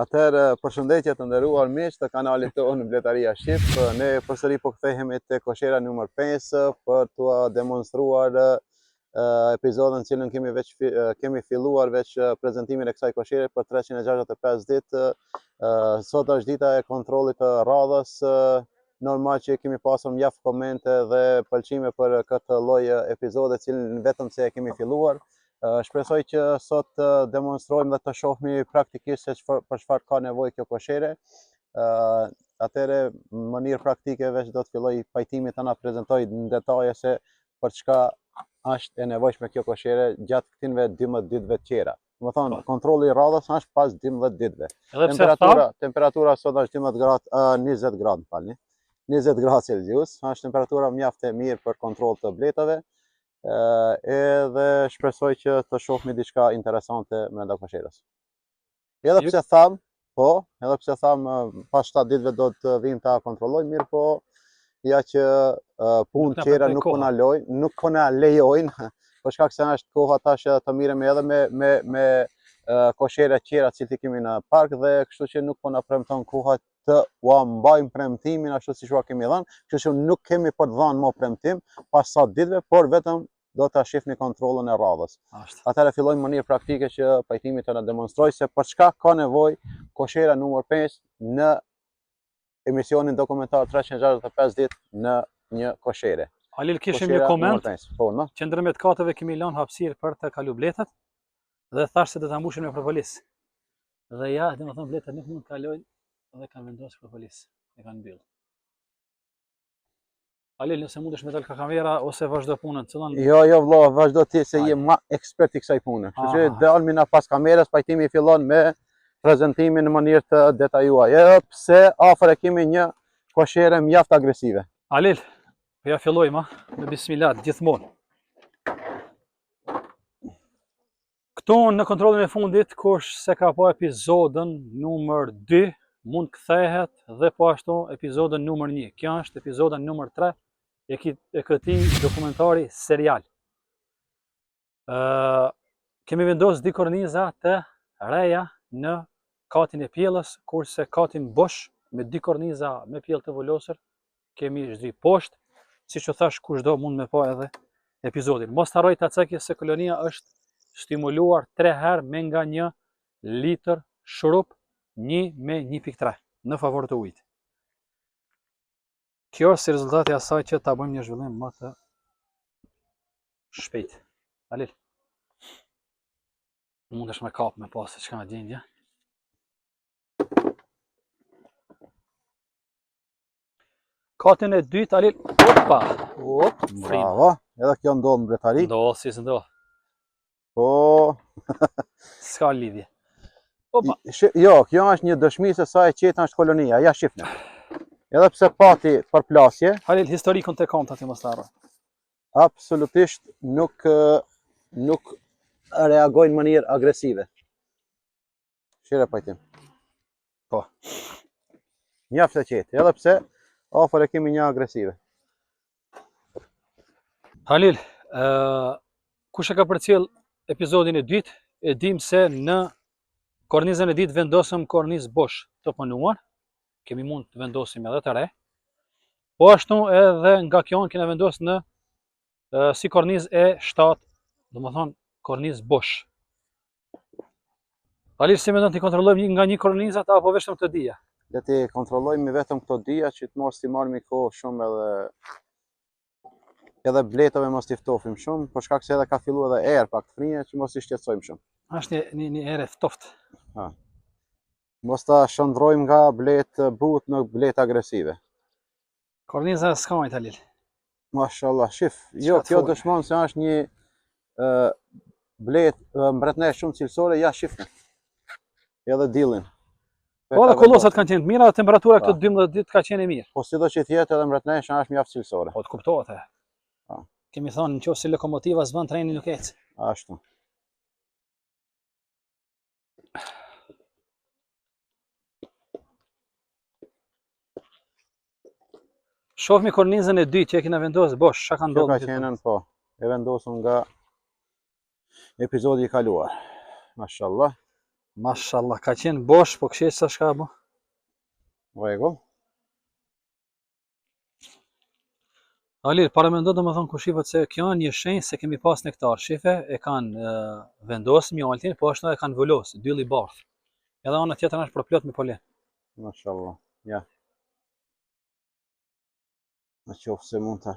Atëherë, përshëndetje të nderuar miq të kanalit tonë Bletaria Shqip. Ne përsëri po kthehemi te koshera numër 5 për t'u demonstruar episodin në cilën kemi filluar veç prezantimin e kësaj koshere për 365 ditë. Sot është dita e kontrollit të radhës. Normal që kemi pasur mjaft komente dhe pëlqime për këtë lloj episode, cilën vetëm se e kemi filluar. Shpresoj që sot demonstrojmë dhe të shohmi praktikisht se për çfarë ka nevojë kjo koshere. Atëherë, në mënyrë praktike veç do të filloj pajtimi të na prezantoj në detaje se për çka është e nevojshme kjo koshere gjatë këtyre 12 ditëve të tjera. Do të thonë, kontrolli i radhës është pas 12 ditëve. Temperatura sot është 20 gradë, falni. 20 gradë Celsius, është temperatura mjaft e mirë për kontroll të bletave. Edhe shpresoj që të shohmi diçka interesante brenda kosherës. Edhe pse tham pas 7 ditëve do të vim ta kontrollojmë, mirë po ja që punë tjera nuk po na lejojnë, për shkak se është koha tash të miremi edhe me koshere tjera që kemi në park, dhe kështu që nuk po na premton koha të mbajmë premtimin ashtu siç kemi dhënë, kështu që nuk kemi për të dhënë më premtim pas 7 ditëve, por vetëm do ta shihni kontrollën e radhës. Atëherë fillojmë në mënyrë praktike që pajtimi të na demonstroj se për çka ka nevojë koshera numër 5 në emisionin dokumentar 365 ditë në një koshere. Halil, kishim një koment, që ndërmjet katëve kemi lënë hapësirë për të kalu bletat dhe thash se do ta mbushim me propolis. Dhe ja, domethënë bletat nuk mund të kalojnë dhe kanë vendosur propolis. E kanë mbyllur. Halil, nëse mundesh me dal ka kamera ose vazhdo punën, cëllon? Jo, vëlla, vazhdo ti se je më ekspert i kësaj pune. Kështu që dalmi na pas kamerës, pajtimi fillon me prezantimin në mënyrë të detajuar. Edhe pse afër e kemi një koshere mjaft agresive. Halil, ja fillojmë me bismillah gjithmonë. Këtu në kontrollin e fundit, kush se ka pa episodën numër 2, mund kthehet dhe po ashtu episodën numër 1. Kjo është episodën numër 3 e këtij dokumentari serial. Kemi vendosur dy korniza të reja në katin e pjellës, kurse katin bosh me dy korniza me pjellë të volosur kemi zhdri poshtë, siç u thash, kushdo mund me pa edhe episodin. Mos harroj ta cekje se kolonia është stimuluar 3 herë me nga 1 litër shurup 1 me 1.3 në favor të ujit. Kjo është si rezultati i asaj që ta bëjmë një zhvillim më të shpejt. Halil, mundesh me kap me pas çka na gjendje. Katin e dytë, Halil. Opa. Bravo. Edhe kjo ndodh në Bletari. Ndodh, si s'ndodh. Po. S'ka lidhje. Opa. Jo, kjo është një dëshmi se sa e qeta është kolonia. Ja shifni. Edhe pse pati përplasje. Halil, historikun të kam ti mos ta harro. Absolutisht nuk reagojnë në mënyrë agresive. Shire pajtim. Po. Mjaft e qetë, edhe pse afër e kemi një agresive. Halil, kush e ka përcjell episodin e dytë, e dim se në kornizën e dytë vendosëm kornizë bosh të punuar. Kemi mund të vendosim edhe të re. Po ashtu edhe nga kjo kena vendos në si kornizë e 7, domethënë kornizë bosh. Halil, si mendon të kontrollojmë nga një kornizat apo vetëm këto dia? Le të kontrollojmë vetëm këto dia që të mos i marrim kohë shumë edhe bletave mos t'i ftofim shumë, për shkak se edhe ka filluar edhe erë pak të frinje që mos i shqetësojmë shumë. Është një erë ftoft. Mos ta shndrojmë nga bletë butë në bletë agresive. Korniza s'ka Halil. Mashallah, shif. Jo, kjo dëshmon se është një bletë mbretëreshe shumë cilësore, ja shifni. Edhe dillin. Po dhe kollosat kanë qenë të mira, temperatura këto 12 ditë ka qenë e mirë. Po sido që thjetë edhe mbretëreshe është mjaft cilësore. Po të kuptohet e. Kemi thonë nëse lokomotiva s'bën treni nuk ecë. Ashtu. Shohmi kornizën e dytë që e kena vendosur bosh, çka ka ndodhur? Ka qenë po, e vendosur nga episodi i kaluar. Mashallah. Mashallah, ka qenë bosh, po kështu sa shka bu. Rregull. Alir, para mendo do më thonë kushifët se kjo një shenjë se kemi pas nektar. Shife e kanë vendosë mjaltin, po ashtu e kanë vulosë, dylli bardh. Edhe ana tjetër është përplot me polen. Mashallah. Ja. Në qoftë se mund të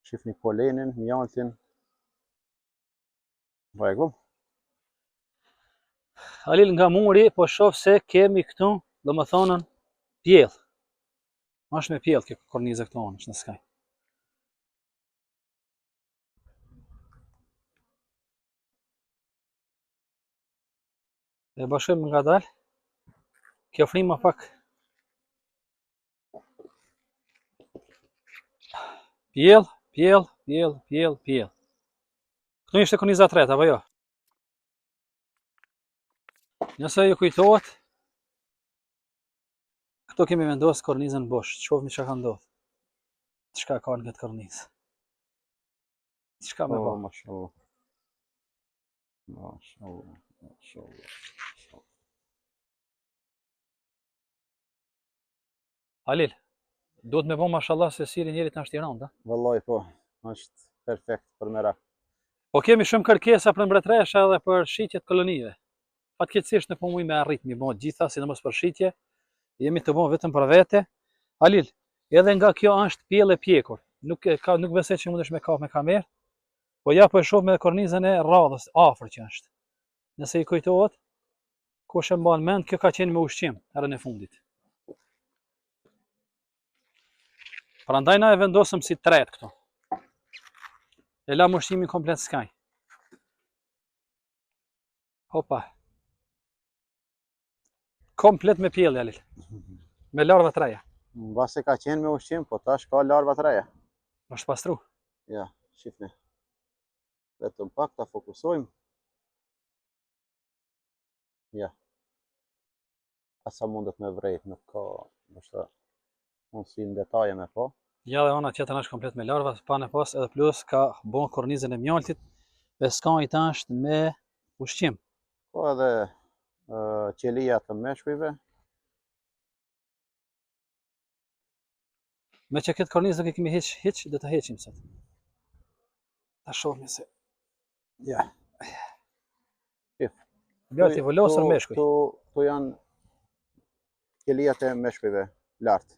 shifni polenin, mjaltin. Rregull. Alil nga muri, po shoh se kemi këtu, do më thonën, pjell. Është me pjell kjo kornizë këtu është në skaj. E bashkojmë nga dalë. Kjo frima pak pjell. Këtu ishte korniza tretë, apo jo? Nëse ju kujtohet, këtu kemi vendosë kornizën bosh. Shohmi çka ka ndodhur. Çka ka në këtë kornizë. Çka më bë? Mashallah. Mashallah. Alil, duhet me bo mashallah se siri njerit në është i rëndë. Vallai po, është perfekt për merak. Po kemi shumë kërkesa për mbretëresha edhe për shitjet kolonive. Fatkeqësisht nuk po muj me arrit mi bo gjitha, sidomos për shitje. Jemi të bo vetëm për vete. Alil, edhe nga kjo është pjell e pjekur. Nuk besoj që mundesh me kap me kamerë. Po ja po e shoh me kornizën e radhës, afër që është. Nëse i kujtohet, kush e mban mend, kjo ka qenë me ushqim herën e fundit. Prandaj na e vendosëm si tret këtu. E lam ushqimin komplet skaj. Hopa. Komplet me pjellë, Alil. Me larva të reja. Mbase ka qenë me ushqim, po tash ka larva të reja. Është pastru. Ja, shifni. Vetëm pak ta fokusojmë. Ja. Asa mundet me vrejt, nuk ka, nështë mundësi në detaje me po. Ja dhe ona tjetër është komplet me larva, pa në pas edhe plus ka bon kornizën e mjaltit, e skajt është me ushqim. Po edhe qelia të meshkujve. Me që këtë kornizë nuk e kemi hiq, dhe të heqim sot. Ta shohmi se. Ja. Mjalti volosur meshkuj. Këtu janë qelijat e meshkujve lartë.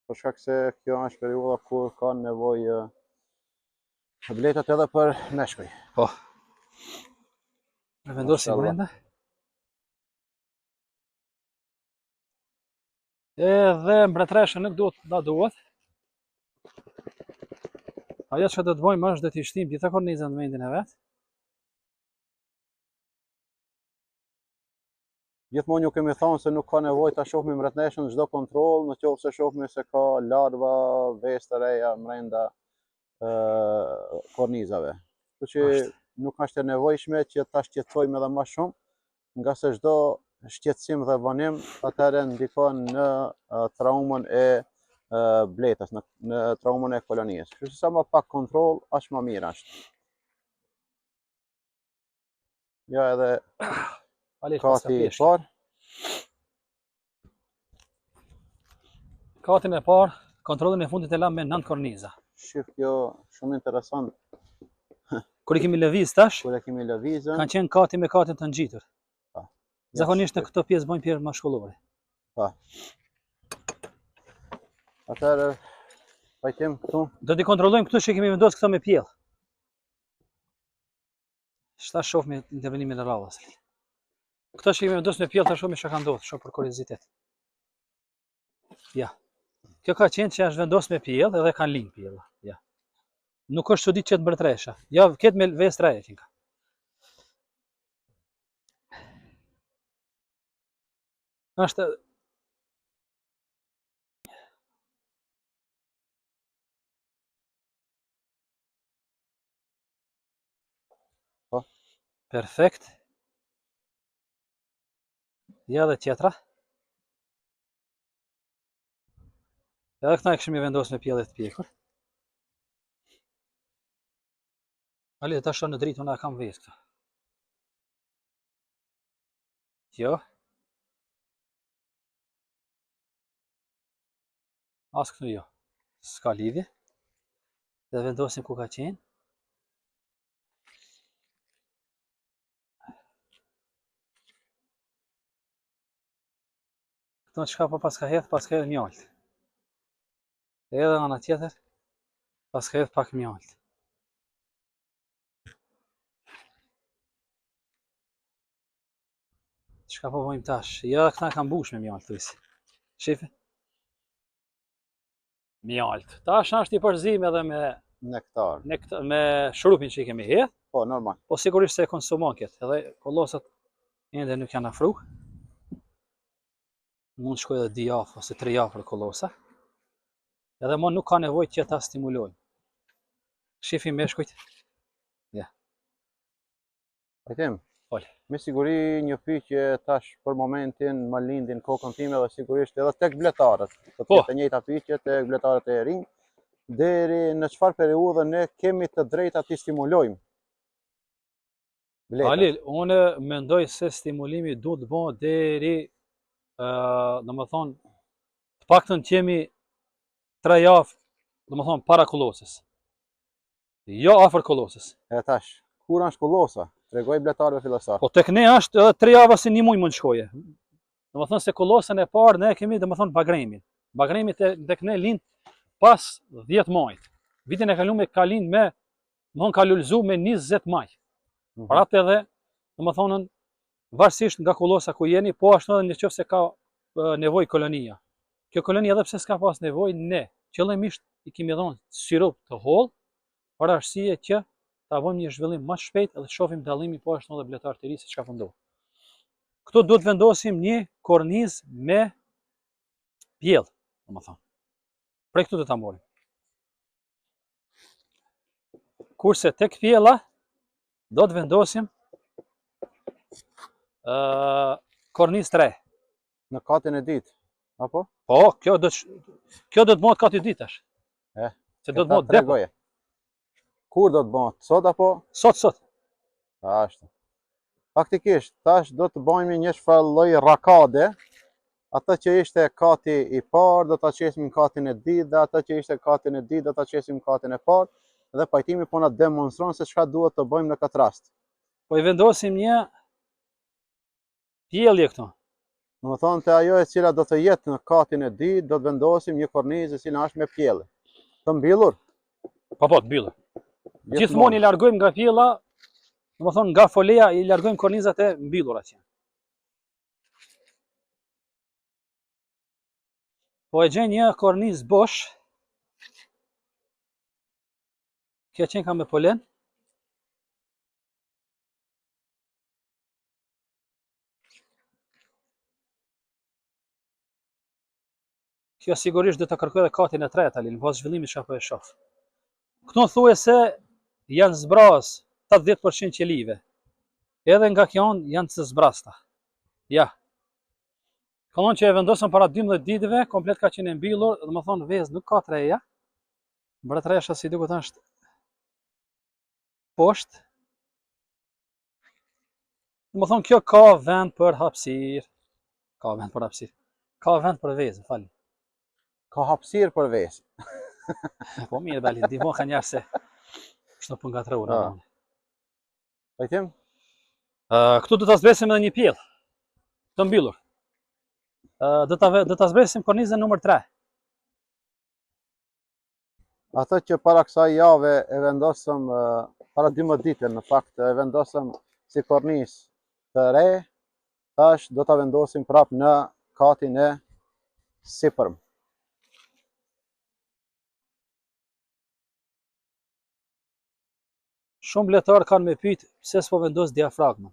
Për shkak se kjo është periudha kur ka nevojë bletat edhe për meshkuj. Po. E vendosim brenda. Edhe mbretëreshën nuk duhet. Ajo që do të bëjmë është do t'i shtim gjitha kornizën në vendin e vet. Gjithmonë ju kemi thonë se nuk ka nevojë ta shohmi mbretëreshën çdo kontroll, në qoftë se shohmi se ka larva, vezë të reja brenda kornizave. Kështu që nuk është e nevojshme që ta shqetësojmë edhe më shumë, nga se çdo shqetësim dhe vonim atëherë ndikon në traumën e bletës, në traumën e kolonisë. Kështu që sa më pak kontroll, aq më mirë është. Ja edhe kati i parë. Katin e parë, kontrollin e fundit e lam me 9 korniza. Shif kjo shumë interesant. Kur i kemi lëviz tash, Kur e kemi lëvizën, kanë qenë kati me katin të ngjitur. Pa. Zakonisht në këto pjesë bëjmë pjerë mashkullore. Pa. Atëherë vajtim këtu. Do t'i kontrollojmë këtu që kemi vendosur këto me pjell. Shta shohmi intervenimin e radhës. Këto që kemi vendosur me pjell, ta shohmi çka ka ndodhur, shoh për kuriozitet. Ja. Kjo ka qenë që është vendosur me pjell edhe kanë linj pjella. Ja. Nuk është çudit që të mbretëresha. Ja, ketë me vezë treja që ka. Është Po. Perfekt. Ja dhe tjetra. Edhe këta e këshimi vendosur me pjellet të pjekur. Ali, ta shoh në dritë, unë e kam vezë këta. Jo. As këtu jo. S'ka lidhje. Dhe vendosim ku ka qenë. Këtu në qka po pas ka hedh, pas ka hedh mjalt. Edhe ana tjetër, pas ka hedh pak mjalt. Çka po bëjmë tash? Ja, këta kanë mbush me mjalt thuajse. Shife? Mjalt. Tash është i përzim edhe me Nektar. me shrupin që i kemi hedh, Po, normal. po sigurisht se e konsumon këtë. Edhe kollosat ende nuk janë afru. Mund shkoj edhe 2 javë ose 3 javë për kollosa. Edhe më nuk ka nevojë që ta stimulojmë. Shifi meshkujt. Ja. Pajtim. Fol. Me siguri një pyetje tash për momentin më lindin kokën time dhe sigurisht edhe tek bletarët. Do të jetë e njëjta pyetje tek bletarët e rinj. Deri në çfarë periudhe ne kemi të drejta të stimulojmë? Halil, unë mendoj se stimulimi duhet të bëhet deri domethënë të paktën të jemi 3 javë, domethënë para kollosës. Jo afër kollosës. E tash, kur është kollosa? Tregoj bletarëve fillestar. Po tek ne është edhe 3 javë ose 1 muaj mund shkoje. Domethënë se kollosën e parë ne kemi domethënë bagremin. Bagremi tek ne lind pas 10 majit. Vitin e kaluar ka lind me, domethënë ka lulzu me 20 maj. Prapë edhe, domethënë varësisht nga kollosa ku jeni, po ashtu edhe nëse ka nevojë kolonia. Kjo kolonia edhe pse s'ka pas nevojë, ne qëllimisht i kemi dhënë sirup të holl, për arsye që ta bëjmë një zhvillim më shpejt dhe shohim dallimin po ashtu edhe bletar të ri se çka po ndodh. Këtu duhet vendosim një kornizë me pjell, domethënë. Prej këtu do ta morrim. Kurse tek pjella do të vendosim kornizë 3. Në katin e ditë, apo? Po, kjo do të bëhet kati ditash. Se do të bëhet depo. Kur do të bëhet? Sot apo? Sot. Ashtu. Faktikisht, tash do të bëjmë një çfarë lloj rakade. Ata që ishte kati i parë do ta qesim në katin e ditë dhe ata që ishte katin e ditë do ta qesim në katin e parë dhe pajtimi po na demonstron se çka duhet të bëjmë në këtë rast. Po i vendosim një pjellje këtu. Domethënë te ajo e cila do të jetë në katin e ditë do të vendosim një kornizë e cila është me pjellë. Të mbyllur? Po, të mbyllur. Gjithmonë i largojmë nga pjella, domethënë nga folea i largojmë kornizat e mbyllura atje. Po e gjen një kornizë bosh. Kjo qenë ka me polen. Kjo sigurisht do të kërkoj edhe katin e tretë, alin, pas zhvillimit që apo e shoh. Këto thuajse janë zbraz 80% qelive. Edhe nga kjo janë të zbrasta. Ja. Këllon që e vendosëm para 12 ditëve, komplet ka qenë mbyllur, dhe më thonë vezë nuk ka treja. Mbra tresha si duket është poshtë. Dhe më thonë kjo ka vend për hapësirë. Ka vend për hapësirë. Ka vend për vezë, fali. Ka hapësirë për vezë. Po mirë, bali, ndihmo ka njerë se kështë në pun nga 3 ura. Pajtim? Këtu do të zbresim edhe një pjellë. Të mbyllur. Do të zbresim kornizën numër 3. Ato që para kësaj jave e vendosëm, para 12 ditë në fakt e vendosëm si kornizë të re, tash do ta vendosim prap në katin e sipërm. Shumë bletarë kanë me pyet pse s'po vendos diafragmën.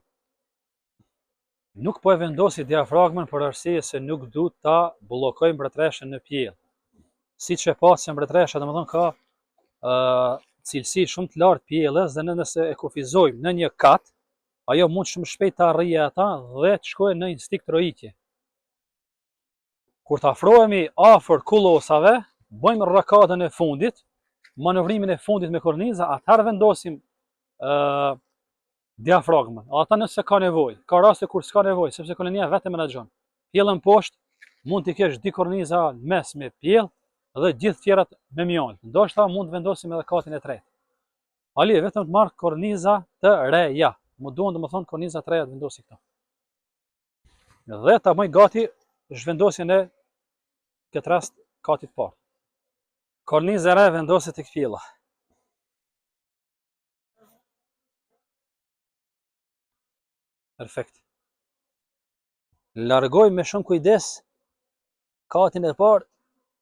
Nuk po e vendosi diafragmën për arsye se nuk du ta bllokojmë mbretreshën në pjellë. Siç e pa se mbretresha domethënë ka cilësi shumë të lartë pjellës dhe nëse e kufizojmë në një kat, ajo mund shumë shpejt të arrijë ata dhe të shkojë në instinkt rojitje. Kur të afrohemi afër kullosave, bëjmë rakadën e fundit, manovrimin e fundit me korniza, atëherë vendosim diafragmën. Ata nëse ka nevojë, ka raste kur s'ka nevojë, sepse kolonia vetëm menaxhon. Pjellën poshtë mund t'i kesh 2 korniza mes me pjell dhe gjithë tjerat me mjallë. Ndoshta mund të vendosim edhe katin e tretë. Ali vetëm të marr korniza të reja. Mu duan domethënë korniza të reja të vendosi këto. Dhe ta bëj gati zhvendosjen e këtë rast katit të parë. Korniza e re vendoset tek pjella. Perfekt. Largoj me shumë kujdes katin e parë,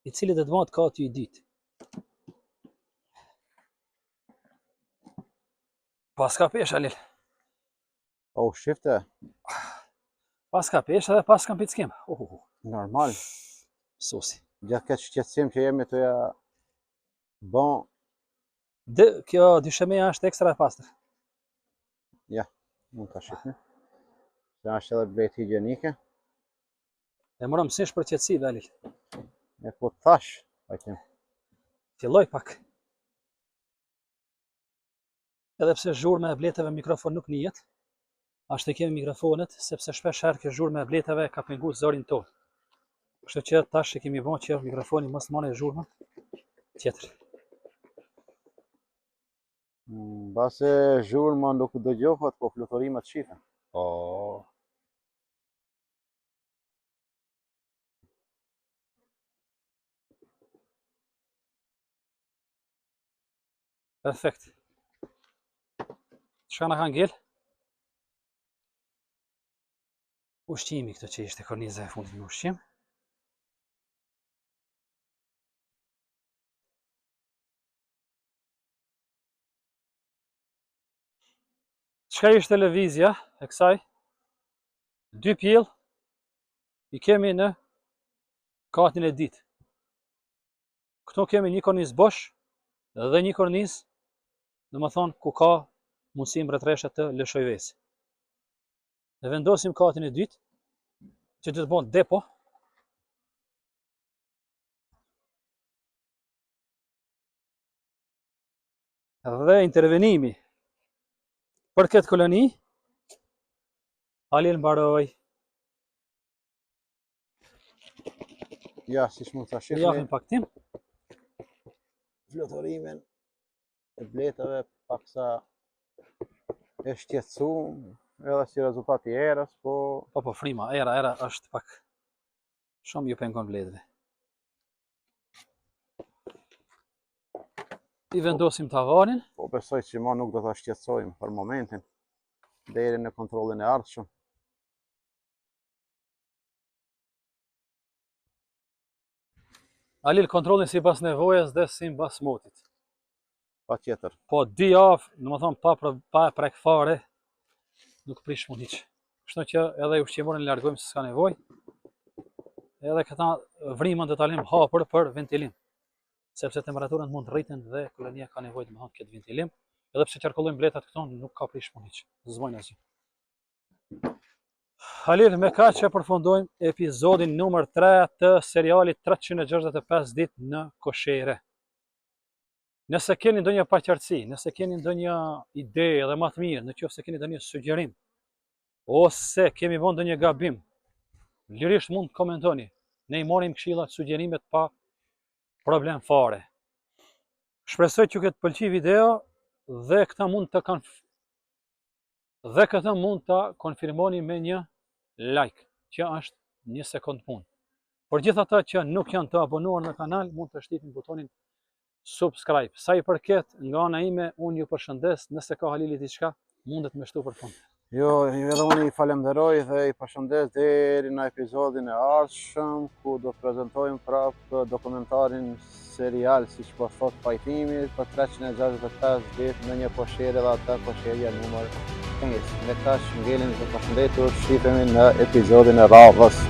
i cili do të bëhet kati i dytë. Pas ka pesh Alil. Oh, shifte. Pas ka pesh edhe pas kam pickim. Normal. Sosi. Gjatë këtë shqetësim që jemi të ja bon. Kjo dyshemeja është ekstra e pastër. Ja, mund ta shihni. Kjo është edhe blejt higjienike. E morëm mësish për qetësi, Alil. E po thash, pajtim. Filloj pak. Edhe pse zhurma e bleteve mikrofon nuk njihet, ashtu kemi mikrofonet, sepse shpesh herë kjo zhurma e bleteve ka penguar zërin tonë. Kështu që tash e kemi bënë që mikrofoni mos marrë zhurmën tjetër. Base zhurma nuk dëgjohet, po fluturime të shifen. Oh. Perfekt. Çka na ka ngel? Ushqimi këtë që ishte korniza e fundit në ushqim. Çka ishte lëvizja e kësaj? 2 pjell i kemi në katin e dytë. Këtu kemi një kornizë bosh dhe një kornizë, domethënë ku ka mundësi mbretëreshe të lëshojvesi. Ne vendosim katin e dytë, që do të bëhet depo. Dhe intervenimi për këtë koloni, Alil mbaroj. Ja, si mund ta shihni. Japim pak tim. Fluturimin e bletave paksa e shqetësuar, edhe si rezultat i erës, po Po frima, era është pak shumë ju pengon bletëve. I vendosim tavanin. po besoj që ma nuk do ta shqetësojmë për momentin, deri në kontrollin e ardhshëm. Alil kontrollin sipas nevojës dhe sipas motit. Patjetër. Po 2 javë, domethënë pa prek fare, nuk prish mund hiç. Kështu që edhe ushqimorin largojmë se s'ka nevojë. Edhe këta vrimën do ta lëmë hapur për ventilim. Sepse temperaturat mund të rriten dhe kolonia ka nevojë të këtë ventilim. Edhe pse qarkullojmë bletat këto, nuk ka prish mund hiç. Zbojnë asgjë. Halil, me kaq që përfundojmë episodin numër 3 të serialit 365 ditë në Koshere. Nëse keni ndonjë paqartësi, nëse keni ndonjë ide edhe më të mirë, nëse keni ndonjë sugjerim, ose kemi bën ndonjë gabim, lirisht mund të komentoni. Ne I marrim këshillat, sugjerimet pa problem fare. Shpresoj që këtë pëlqi video dhe këtë mund të konfirmoni me një like, që është 1 sekond punë. Por gjithë ata që nuk janë të abonuar në kanal, mund të shtypin butonin subscribe. Sa I përket nga ana ime, unë ju përshëndes, nëse ka Halili diçka, mundet me shtu për fund. Jo, edhe unë I falenderoj dhe I përshëndes deri në episodin e ardhshëm, ku do të prezantojmë prapë dokumentarin serial, siç po thot pajtimi, për 365 ditë në një koshere dhe ata kosherja numër 5. Me kaq ngelim të përshëndetur, shihemi në episodin e radhës.